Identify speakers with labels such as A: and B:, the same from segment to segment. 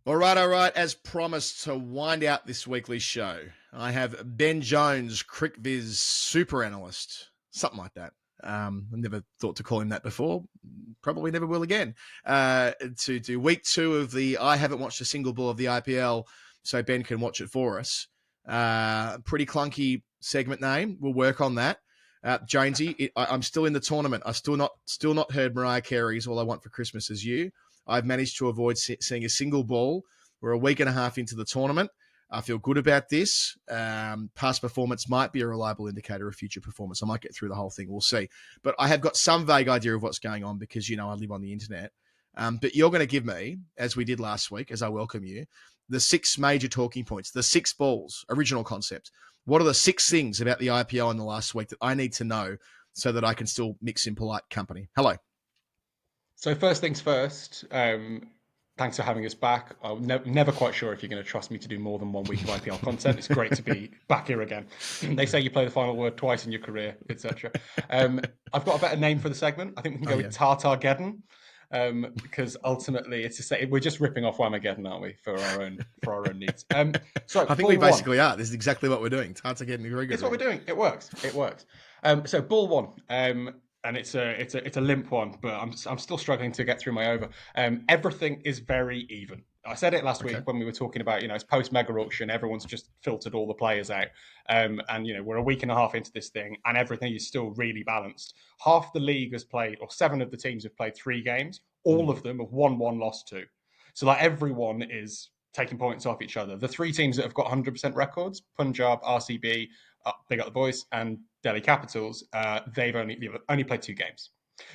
A: All right. As promised, to wind out this weekly show, I have Ben Jones, CricViz super analyst, something like that. I never thought to call him that before. Probably never will again. To do week 2 of the I haven't watched a single ball of the IPL, so Ben can watch it for us. Pretty clunky segment name. We'll work on that. Jonesy, I'm still in the tournament. I've still not heard Mariah Carey's "All I Want for Christmas Is You." I've managed to avoid seeing a single ball. We're a week and a half into the tournament. I feel good about this. Past performance might be a reliable indicator of future performance. I might get through the whole thing. We'll see. But I have got some vague idea of what's going on because, I live on the internet. But you're going to give me, as we did last week, as I welcome you, the 6 major talking points, the 6 balls, original concept. What are the 6 things about the IPL in the last week that I need to know so that I can still mix in polite company? Hello.
B: So first things first, thanks for having us back. I'm never quite sure if you're going to trust me to do more than 1 week of IPL content. It's great to be back here again. They say you play the final word twice in your career, etc. I've got a better name for the segment. I think we can
A: Oh,
B: go
A: yeah.
B: with Tartargeddon, because ultimately it's to say we're just ripping off Whamageddon, aren't we, for our own needs? So
A: I think we
B: ball one.
A: basically are. This is exactly what we're doing. It's hard to get very good,
B: It's what we're
A: really.
B: doing. It works. It works. So ball one, and it's a limp one, but I'm still struggling to get through my over. Everything is very even. I said it last
A: Okay.
B: week when we were talking about, it's post mega auction. Everyone's just filtered all the players out, and we're a week and a half into this thing, and everything is still really balanced. Half the league has played, or 7 of the teams have played 3 games. All of them have won 1, lost 2. So like everyone is taking points off each other. The 3 teams that have got 100% records, Punjab, RCB, big up the boys, and Delhi Capitals, they've only played 2 games.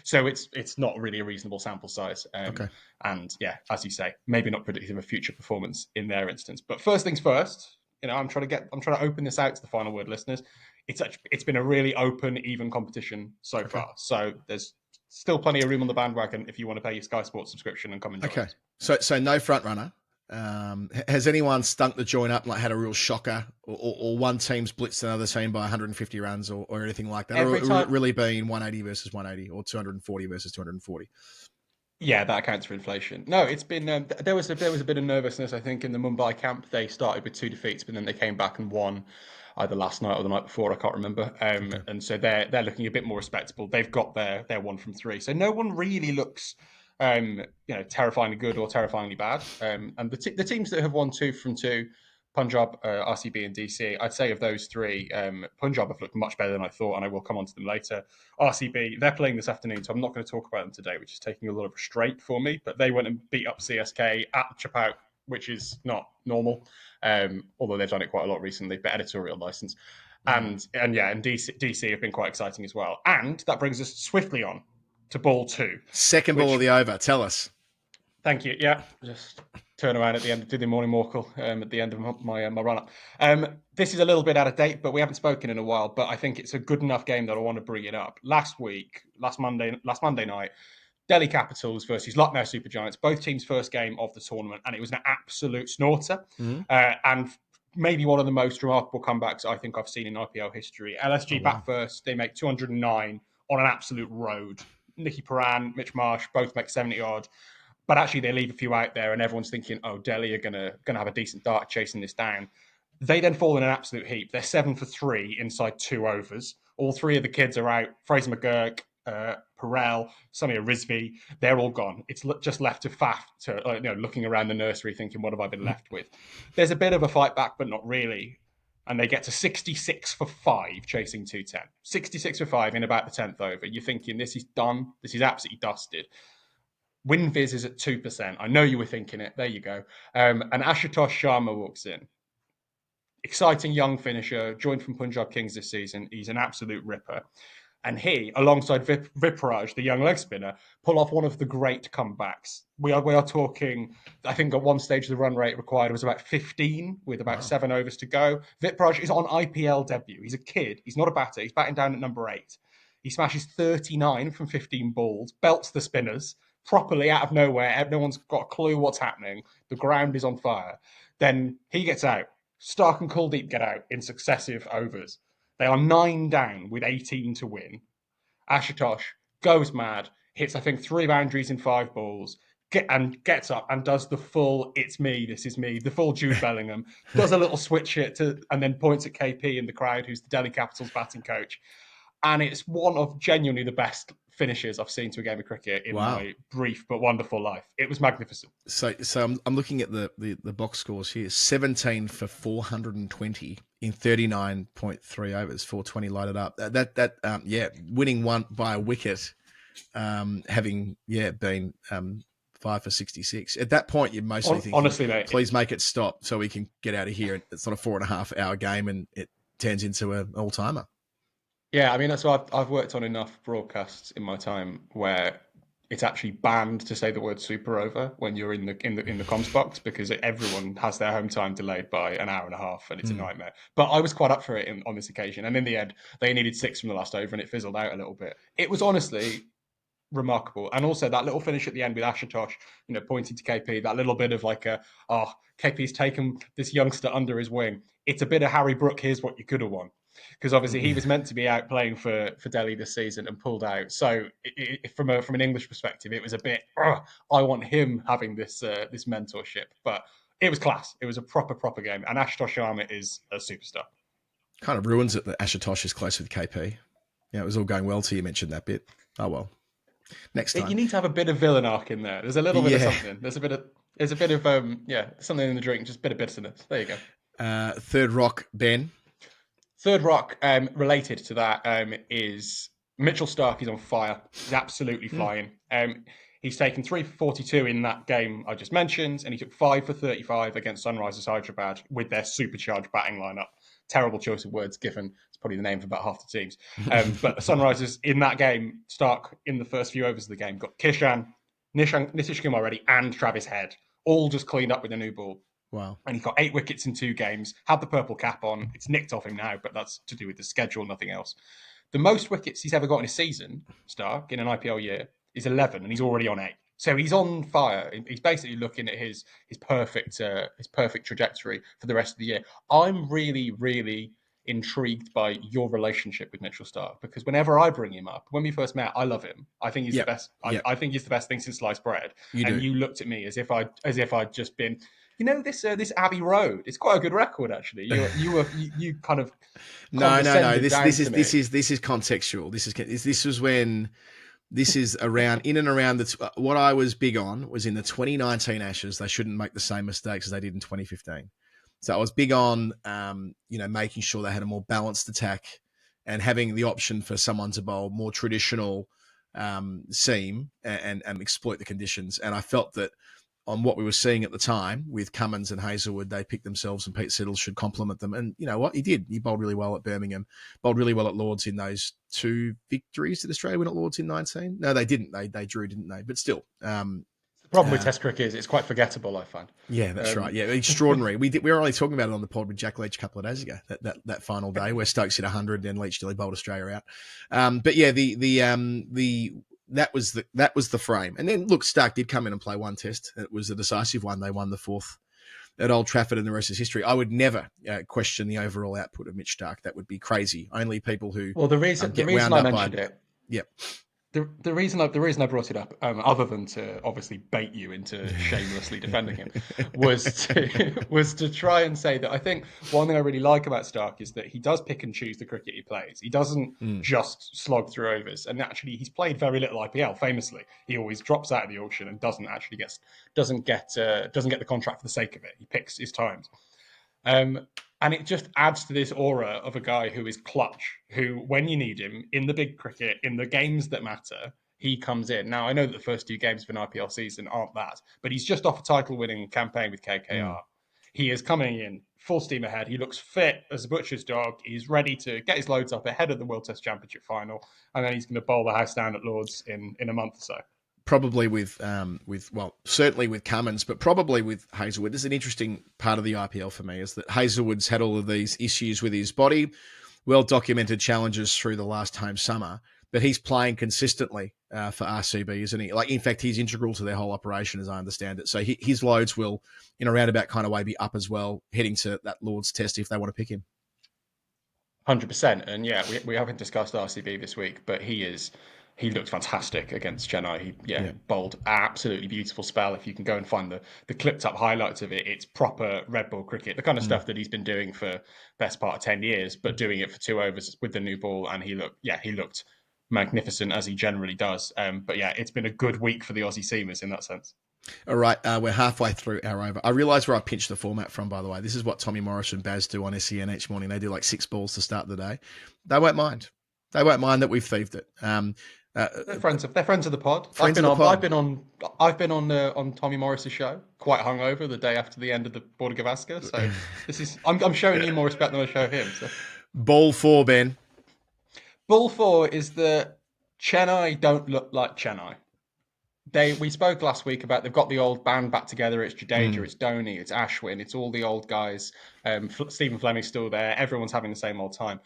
B: So it's not really a reasonable sample size.
A: Okay.
B: And yeah, as you say, maybe not predictive of future performance in their instance. But first things first, I'm trying to open this out to the final word listeners. It's been a really open, even competition so
A: Okay.
B: far. So there's still plenty of room on the bandwagon if you want to pay your Sky Sports subscription and come and join
A: Okay.
B: us.
A: So no front runner. Has anyone stunk the joint up and like had a real shocker, or one team's blitzed another team by 150 runs, or anything like that, or
B: Every time,
A: really been 180 versus 180, or 240 versus 240?
B: yeah, that accounts for inflation. No, it's been there was a bit of nervousness. I think in the Mumbai camp they started with 2 defeats, but then they came back and won either last night or the night before. I can't remember.
A: Okay.
B: And so they're looking a bit more respectable. They've got their 1 from 3, so no one really looks terrifyingly good or terrifyingly bad. And the teams that have won 2 from 2. Punjab, RCB, and DC. I'd say of those 3, Punjab have looked much better than I thought, and I will come on to them later. RCB, they're playing this afternoon, so I'm not going to talk about them today, which is taking a lot of restraint for me. But they went and beat up CSK at Chapout, which is not normal, although they've done it quite a lot recently, but editorial license.
A: Mm.
B: And DC have been quite exciting as well. And that brings us swiftly on to ball 2,
A: Second ball of
B: which,
A: the over. Tell us.
B: thank you. Yeah, just turn around at the end, do the morning walkle at the end of my run up. This is a little bit out of date, but we haven't spoken in a while. But I think it's a good enough game that I want to bring it up. Last Monday night, Delhi Capitals versus Lucknow Super Giants, both teams' first game of the tournament, and it was an absolute snorter.
A: Mm.
B: And maybe one of the most remarkable comebacks I think I've seen in IPL history.
A: Oh,
B: LSG bat
A: wow.
B: first, they make 209 on an absolute road. Nicky Paran, Mitch Marsh both make 70 odd, but actually they leave a few out there, and everyone's thinking, "Oh, Delhi are gonna have a decent dart chasing this down." They then fall in an absolute heap. They're 7 for 3 inside 2 overs. All 3 of the kids are out. Fraser McGurk, Perel, Samir Rizvi, they're all gone. It's just left to Faf looking around the nursery thinking, what have I been left with? There's a bit of a fight back, but not really. And they get to 66 for 5 chasing 210. 66 for 5 in about the 10th over. You're thinking, this is done. This is absolutely dusted. WinViz is at 2%. I know you were thinking it. There you go. And Ashutosh Sharma walks in. Exciting young finisher, joined from Punjab Kings this season. He's an absolute ripper. And he, alongside Vipraj, the young leg spinner, pull off one of the great comebacks. We are talking, I think at one stage the run rate required was about 15 with about
A: Wow.
B: 7 overs to go. Vipraj is on IPL debut. He's a kid. He's not a batter. He's batting down at number 8. He smashes 39 from 15 balls, belts the spinners properly out of nowhere. No one's got a clue what's happening. The ground is on fire. Then he gets out. Starc and Kuldeep get out in successive overs. They are 9 down with 18 to win. Ashutosh goes mad, hits, I think, 3 boundaries in 5 balls, gets up and does the full "it's me, this is me," the full Jude Bellingham, does a little switch hit and then points at KP in the crowd, who's the Delhi Capitals batting coach. And it's one of genuinely the best finishes I've seen to a game of cricket in
A: Wow.
B: my brief but wonderful life. It was magnificent.
A: So I'm looking at the box scores here. 17 for 420 in 39.3 overs, 420 lighted up. Winning one by a wicket, having been 5 for 66. At that point, you're mostly thinking,
B: honestly, mate,
A: please make it stop so we can get out of here. It's not a 4.5 hour game, and it turns into an all timer.
B: Yeah, I mean that's why I've worked on enough broadcasts in my time where it's actually banned to say the word "super over" when you're in the comms box, because everyone has their home time delayed by an hour and a half, and it's a nightmare. But I was quite up for it on this occasion, and in the end, they needed 6 from the last over, and it fizzled out a little bit. It was honestly remarkable, and also that little finish at the end with Ashutosh, pointing to KP, that little bit of like KP's taken this youngster under his wing. It's a bit of Harry Brook. Here's what you could have won. Because obviously he was meant to be out playing for Delhi this season and pulled out. So from an English perspective, it was a bit. I want him having this mentorship, but it was class. It was a proper game, and Ashutosh Sharma is a superstar.
A: Kind of ruins it that Ashutosh is close with KP. Yeah, it was all going well till you mentioned that bit. Oh well. Next time.
B: You need to have a bit of villain arc in there. There's a little bit of something. There's a bit of something in the drink, just a bit of bitterness. There you go.
A: Third rock, Ben.
B: Third rock, related to that, is Mitchell Starc. He's on fire. He's absolutely flying. He's taken 3 for 42 in that game I just mentioned, and he took 5 for 35 against Sunrisers Hyderabad with their supercharged batting lineup. Terrible choice of words given it's probably the name for about half the teams. But the Sunrisers in that game, Starc in the first few overs of the game got Kishan, Nitish Kumar Reddy, and Travis Head all just cleaned up with a new ball.
A: Wow.
B: And he got 8 wickets in 2 games, had the purple cap on. It's nicked off him now, but that's to do with the schedule, nothing else. The most wickets he's ever got in a season, Starc, in an IPL year, is 11, and he's already on 8. So he's on fire. He's basically looking at his perfect trajectory for the rest of the year. I'm really, really intrigued by your relationship with Mitchell Starc, because whenever I bring him up, when we first met, I love him. I think he's the best. I think he's the best thing since sliced bread. You looked at me as if I'd just been. This Abbey Road. It's quite a good record, actually. You kind of
A: no. This is contextual. This is around in and around what I was big on was in the 2019 Ashes. They shouldn't make the same mistakes as they did in 2015. So I was big on making sure they had a more balanced attack and having the option for someone to bowl more traditional seam and exploit the conditions. And I felt that on what we were seeing at the time with Cummins and Hazelwood, they picked themselves, and Pete Siddles should complement them. And you know what? He did. He bowled really well at Birmingham, bowled really well at Lords in those 2 victories. Did Australia win at Lords in 19? No, they didn't. They drew, didn't they? But still.
B: The problem with Test cricket is it's quite forgettable, I find.
A: Yeah, that's right. Yeah, extraordinary. We were only talking about it on the pod with Jack Leach a couple of days ago, that final day where Stokes hit 100 and Leach nearly bowled Australia out. But yeah, that was the frame. And then look, Starc did come in and play one test. It was a decisive one. They won the 4th at Old Trafford, and the rest is history. I would never question the overall output of Mitch Starc. That would be crazy. Only people who
B: the reason I mentioned it.
A: Yep.
B: The reason I brought it up, other than to obviously bait you into shamelessly defending him, was to try and say that I think one thing I really like about Starc is that he does pick and choose the cricket he plays. He doesn't just slog through overs, and actually he's played very little IPL. Famously, he always drops out of the auction and doesn't get the contract for the sake of it. He picks his times. And it just adds to this aura of a guy who is clutch, who, when you need him in the big cricket, in the games that matter, he comes in. Now, I know that the first 2 games of an IPL season aren't that, but he's just off a title-winning campaign with KKR. He is coming in full steam ahead. He looks fit as a butcher's dog. He's ready to get his loads up ahead of the World Test Championship final, and then he's going to bowl the house down at Lords in a month or so.
A: Probably certainly with Cummins, but probably with Hazelwood. This is an interesting part of the IPL for me, is that Hazelwood's had all of these issues with his body, well-documented challenges through the last home summer, but he's playing consistently for RCB, isn't he? Like, in fact, he's integral to their whole operation, as I understand it. So his loads will, in a roundabout kind of way, be up as well, heading to that Lord's test if they want to pick him.
B: 100%. And yeah, we haven't discussed RCB this week, but he is he looked fantastic against Chennai. He
A: Yeah.
B: bowled absolutely beautiful spell. If you can go and find the clipped up highlights of it, it's proper red ball cricket, the kind of stuff that he's been doing for best part of 10 years, but doing it for 2 overs with the new ball. And he looked magnificent, as he generally does. But yeah, it's been a good week for the Aussie seamers in that sense.
A: All right, we're halfway through our over. I realise where I pinched the format from, by the way. This is what Tommy Morris and Baz do on SEN each morning. They do like 6 balls to start the day. They won't mind. They won't mind that we've thieved it.
B: They're friends of the pod.
A: Friends of the pod.
B: I've been on Tommy Morris's show, quite hungover the day after the end of the Border Gavaskar. So I'm showing you more respect than I show him. So.
A: Ball 4, Ben.
B: Ball 4 is that Chennai don't look like Chennai. We spoke last week about they've got the old band back together. It's Jadeja, it's Dhoni, it's Ashwin, it's all the old guys. Stephen Fleming's still there. Everyone's having the same old time.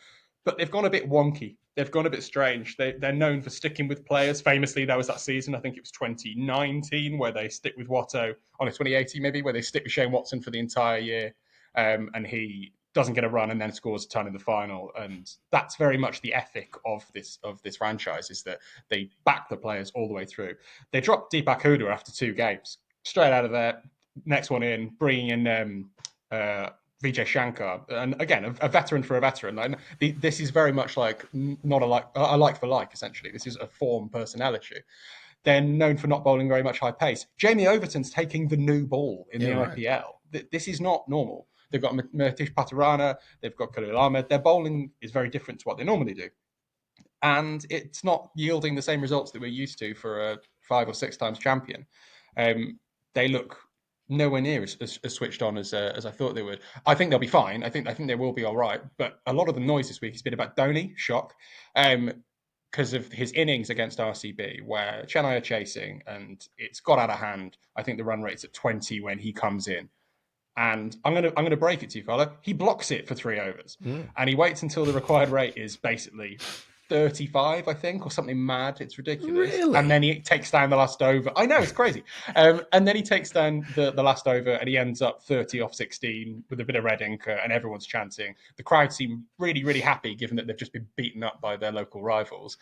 B: But they've gone a bit wonky. They've gone a bit strange. They're known for sticking with players. Famously, there was that season, I think it was 2019, where they stick with Watto. 2018 maybe, where they stick with Shane Watson for the entire year. And he doesn't get a run and then scores a ton in the final. And that's very much the ethic of this franchise, is that they back the players all the way through. They dropped Deepak Hooda after 2 games. Straight out of there, next one in, bringing in Vijay Shankar. And again, a veteran for a veteran. And this is very much like not a like for like, essentially. This is a form personnel issue. They're known for not bowling very much high pace. Jamie Overton's taking the new ball in the IPL. This is not normal. They've got Matish Patarana, they've got Khalil Ahmed. Their bowling is very different to what they normally do. And it's not yielding the same results that we're used to for a 5 or 6 times champion. They look nowhere near as switched on as I thought they would. I think they'll be fine. I think they will be all right. But a lot of the noise this week has been about Dhoni, shock, because of his innings against RCB, where Chennai are chasing and it's got out of hand. I think the run rate's at 20 when he comes in. And I'm gonna break it to you, fella. He blocks it for 3 overs, and he waits until the required rate is basically 35, I think, or something mad. It's ridiculous.
A: Really?
B: And then he takes down the last over. I know, it's crazy. And then he takes down the last over, and he ends up 30 off 16 with a bit of red ink, and everyone's chanting. The crowd seem really, really happy, given that they've just been beaten up by their local rivals.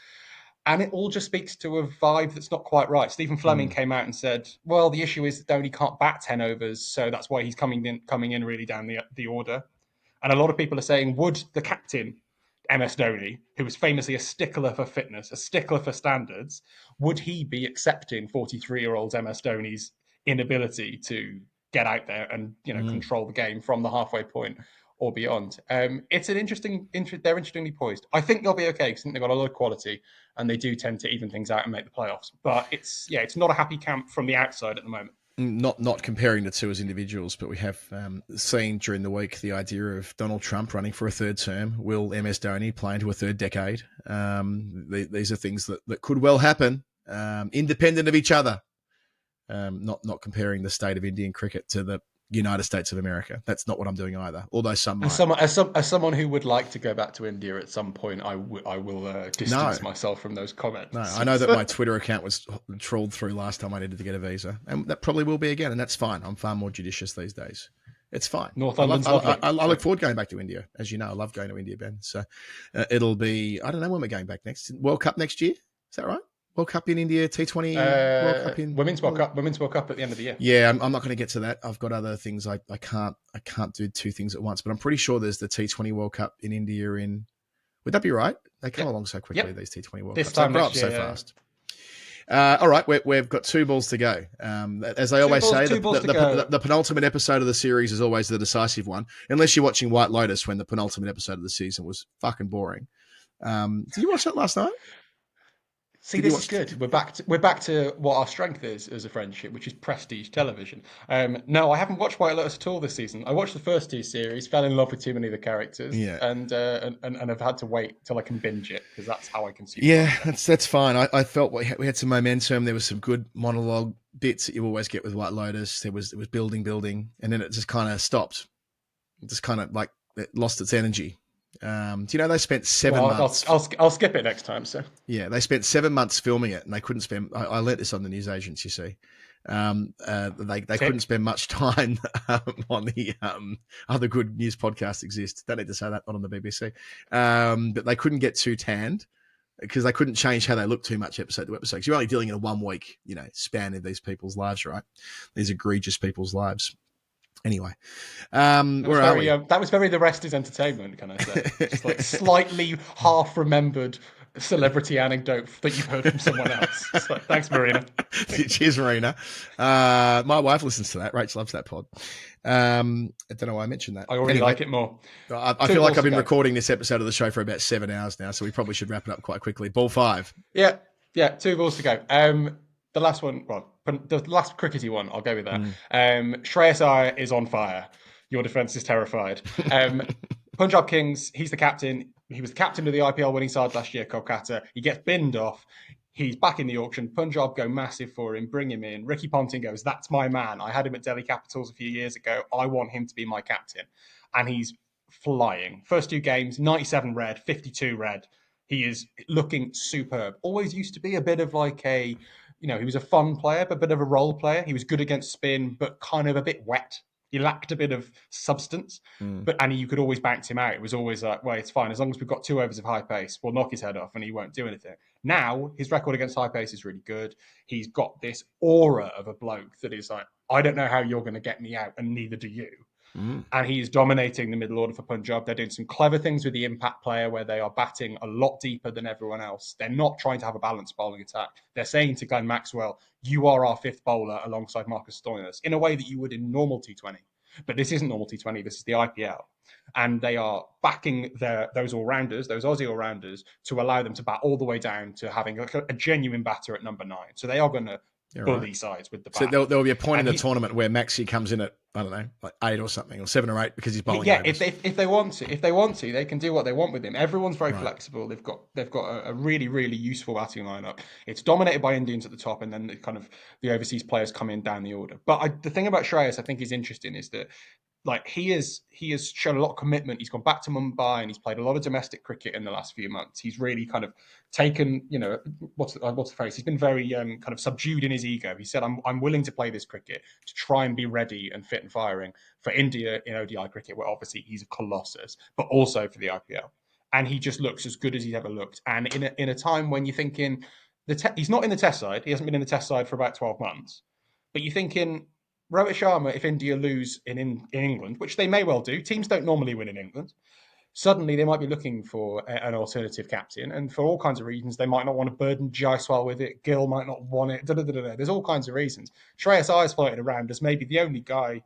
B: And it all just speaks to a vibe that's not quite right. Stephen Fleming came out and said, well, the issue is that Dhoni can't bat 10 overs, so that's why he's coming in really down the order. And a lot of people are saying, would the captain, MS Dhoni, who was famously a stickler for fitness, a stickler for standards, would he be accepting 43-year-old MS Dhoni's inability to get out there and control the game from the halfway point or beyond? It's an they're interestingly poised. I think they'll be okay because I think they've got a lot of quality and they do tend to even things out and make the playoffs. But it's not a happy camp from the outside at the moment.
A: Not comparing the two as individuals, but we have seen during the week the idea of Donald Trump running for a 3rd term. Will MS Dhoni play into a 3rd decade? These are things that could well happen, independent of each other. Not comparing the state of Indian cricket to the United States of America. That's not what I'm doing either. Although some might.
B: As someone who would like to go back to India at some point, I will distance myself from those comments.
A: No, I know that my Twitter account was trawled through last time I needed to get a visa, and that probably will be again, and that's fine. I'm far more judicious these days. It's fine.
B: North London's lovely.
A: I look forward to going back to India. As you know, I love going to India, Ben. So it'll be, I don't know when we're going back next. World Cup next year? Is that right? World Cup in India, T20 World Cup in
B: Women's World Cup at the end of the year.
A: Yeah, I'm not going to get to that. I've got other things. I can't do 2 things at once. But I'm pretty sure there's the T20 World Cup in India in. Would that be right? They come along so quickly. These T20 World Cups. They grow up so fast. All right, we've got 2 balls to go. As I always say, the penultimate episode of the series is always the decisive one, unless you're watching White Lotus, when the penultimate episode of the season was fucking boring. Did you watch that last night?
B: See, this is good. We're back to what our strength is as a friendship, which is prestige television. No, I haven't watched White Lotus at all this season. I watched the first 2 series, fell in love with too many of the characters, and I've had to wait till I can binge it because that's how I consume.
A: Yeah, that's fine. I felt we had some momentum. There was some good monologue bits that you always get with White Lotus. It was building, and then it just kind of stopped. It just kind of like it lost its energy. Do you know they spent 7 months?
B: I'll skip it next time. So
A: yeah, they spent 7 months filming it, and they couldn't spend. I learnt this on the news agents. You see, they couldn't spend much time on the other good news podcasts exist. Don't need to say that, not on the BBC. But they couldn't get too tanned. because they couldn't change how they look too much episode to episode. Because you're only dealing in a 1 week, span of these people's lives, right? These egregious people's lives. Anyway, where are we?
B: That was very The Rest is Entertainment, can I say? Just like slightly half remembered celebrity anecdote that you've heard from someone else. So, thanks, Marina.
A: Cheers, Marina. My wife listens to that. Rachel loves that pod. I don't know why I mentioned that.
B: I already like it more.
A: I feel like I've been recording this episode of the show for about 7 hours now, so we probably should wrap it up quite quickly. Ball 5.
B: Yeah, 2 balls to go. The last one, the last crickety one, I'll go with that. Shreyas Iyer is on fire. Your defence is terrified. Punjab Kings, he's the captain. He was the captain of the IPL winning side last year, Kolkata. He gets binned off. He's back in the auction. Punjab go massive for him, bring him in. Ricky Ponting goes, that's my man. I had him at Delhi Capitals a few years ago. I want him to be my captain. And he's flying. First 2 games, 97 red, 52 red. He is looking superb. Always used to be a bit of like he was a fun player, but a bit of a role player. He was good against spin, but kind of a bit wet. He lacked a bit of substance, and you could always bounce him out. It was always like, well, it's fine. As long as we've got 2 overs of high pace, we'll knock his head off and he won't do anything. Now, his record against high pace is really good. He's got this aura of a bloke that is like, I don't know how you're going to get me out, and neither do you. And he is dominating the middle order for Punjab. They're doing some clever things with the impact player where they are batting a lot deeper than everyone else. They're not trying to have a balanced bowling attack. They're saying to Glenn Maxwell, you are our 5th bowler alongside Marcus Stoinis in a way that you would in normal T20. But this isn't normal T20. This is the IPL. And they are backing those all-rounders, those Aussie all-rounders, to allow them to bat all the way down to having a genuine batter at number 9. So they are going to bully sides with the bat.
A: So there'll be a point in the tournament where Maxi comes in at, I don't know, like 8 or something, or 7 or 8 because he's bowling.
B: Yeah, if they want to, they can do what they want with him. Everyone's very flexible. They've got a really, really useful batting lineup. It's dominated by Indians at the top, and then the overseas players come in down the order. But the thing about Shreyas, I think, is interesting is that he has shown a lot of commitment. He's gone back to Mumbai and he's played a lot of domestic cricket in the last few months. He's really kind of taken, what's the phrase? He's been very kind of subdued in his ego. He said, I'm willing to play this cricket to try and be ready and fit and firing for India in ODI cricket, where obviously he's a colossus, but also for the IPL. And he just looks as good as he's ever looked. And in a time when you're thinking, he's not in the test side. He hasn't been in the test side for about 12 months. But you're thinking, Rohit Sharma, if India lose in England, which they may well do, teams don't normally win in England, suddenly they might be looking for an alternative captain. And for all kinds of reasons, they might not want to burden Jaiswal with it. Gill might not want it. There's all kinds of reasons. Shreyas Iyer's floated around as maybe the only guy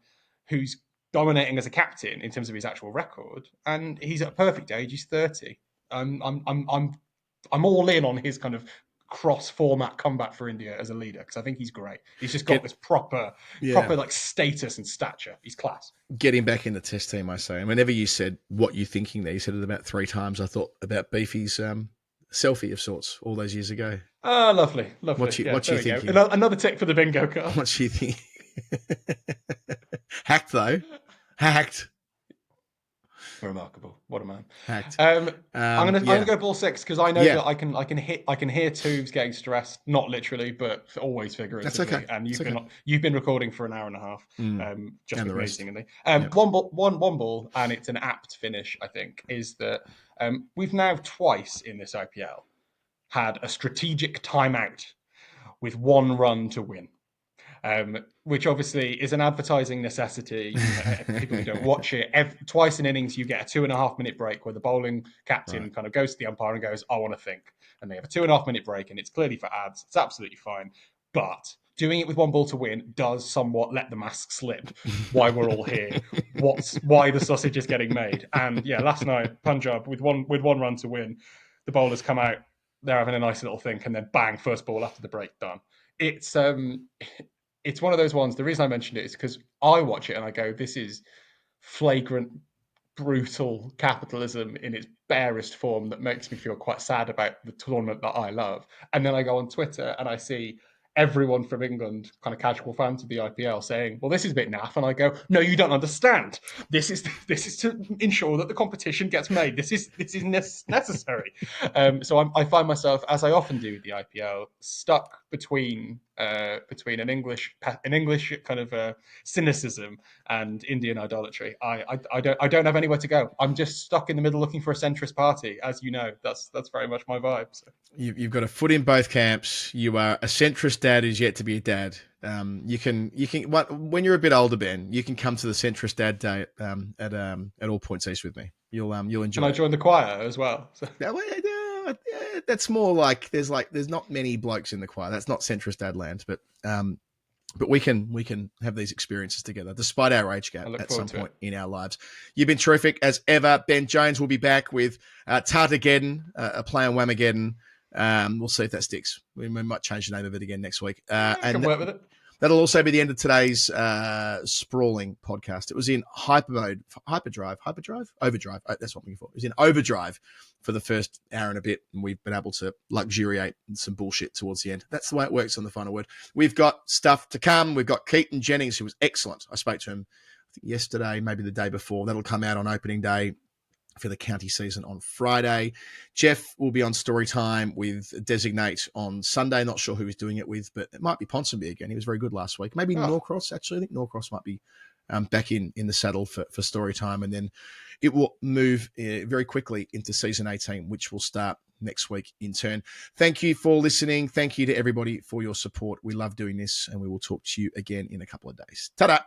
B: who's dominating as a captain in terms of his actual record. And he's at a perfect age. He's 30. I'm all in on his kind of cross-format comeback for India as a leader, because I think he's great. He's just got this proper like status and stature. He's class.
A: Get him back in the test team, I say. And whenever you said what you're thinking there, you said it about 3 times. I thought about Beefy's selfie of sorts all those years ago.
B: Oh, lovely.
A: What's you thinking?
B: Another tick for the bingo card.
A: What's you thinking? Hacked though. Hacked.
B: Remarkable. What a man.
A: Hacked.
B: I'm gonna go ball 6 because I know that I can hear Tubes getting stressed, not literally, but always figuratively.
A: That's okay.
B: And you've been recording for an hour and a half, just
A: and
B: amazingly. One ball, and it's an apt finish. I think is that we've now twice in this IPL had a strategic timeout with 1 run to win. Which obviously is an advertising necessity. People who don't watch it, twice in innings, you get a 2.5 minute break where the bowling captain kind of goes to the umpire and goes, I want to think. And they have a 2.5 minute break, and it's clearly for ads. It's absolutely fine. But doing it with 1 ball to win does somewhat let the mask slip why we're all here, why the sausage is getting made. And yeah, last night, Punjab, with one run to win, the bowlers come out, they're having a nice little think, and then bang, first ball after the break, done. It's one of those ones. The reason I mentioned it is because I watch it and I go, this is flagrant, brutal capitalism in its barest form that makes me feel quite sad about the tournament that I love. And then I go on Twitter and I see everyone from England, kind of casual fans of the IPL, saying, well, this is a bit naff. And I go, no, you don't understand. This is to ensure that the competition gets made. This is necessary. So I find myself, as I often do with the IPL, stuck between an English kind of cynicism and Indian idolatry. I don't have anywhere to go. I'm just stuck in the middle looking for a centrist party. As you know, that's very much my vibe. So.
A: You've got a foot in both camps. You are a centrist dad who's yet to be a dad. You can when you're a bit older, Ben, you can come to the centrist dad day at All Points East with me. You'll enjoy.
B: And I joined the choir as well. So.
A: That's more like there's not many blokes in the choir. That's not centrist dad land, but we can have these experiences together despite our age gap at some point in our lives. You've been terrific as ever. Ben Jones will be back with Tartageddon, a play on Whamageddon. We'll see if that sticks. We might change the name of it again next week.
B: And work with it.
A: That'll also be the end of today's sprawling podcast. It was in overdrive. That's what I'm looking for. It was in overdrive for the first hour and a bit, and we've been able to luxuriate in some bullshit towards the end. That's the way it works on the final word. We've got stuff to come. We've got Keaton Jennings, who was excellent. I spoke to him, I think yesterday, maybe the day before. That'll come out on opening day for the county season on Friday. Jeff will be on story time with Designate on Sunday. Not sure who he's doing it with, but it might be Ponsonby again. He was very good last week. Maybe Norcross, actually. I think Norcross might be back in the saddle for story time. And then it will move very quickly into season 18, which will start next week in turn. Thank you for listening. Thank you to everybody for your support. We love doing this, and we will talk to you again in a couple of days. Ta-da!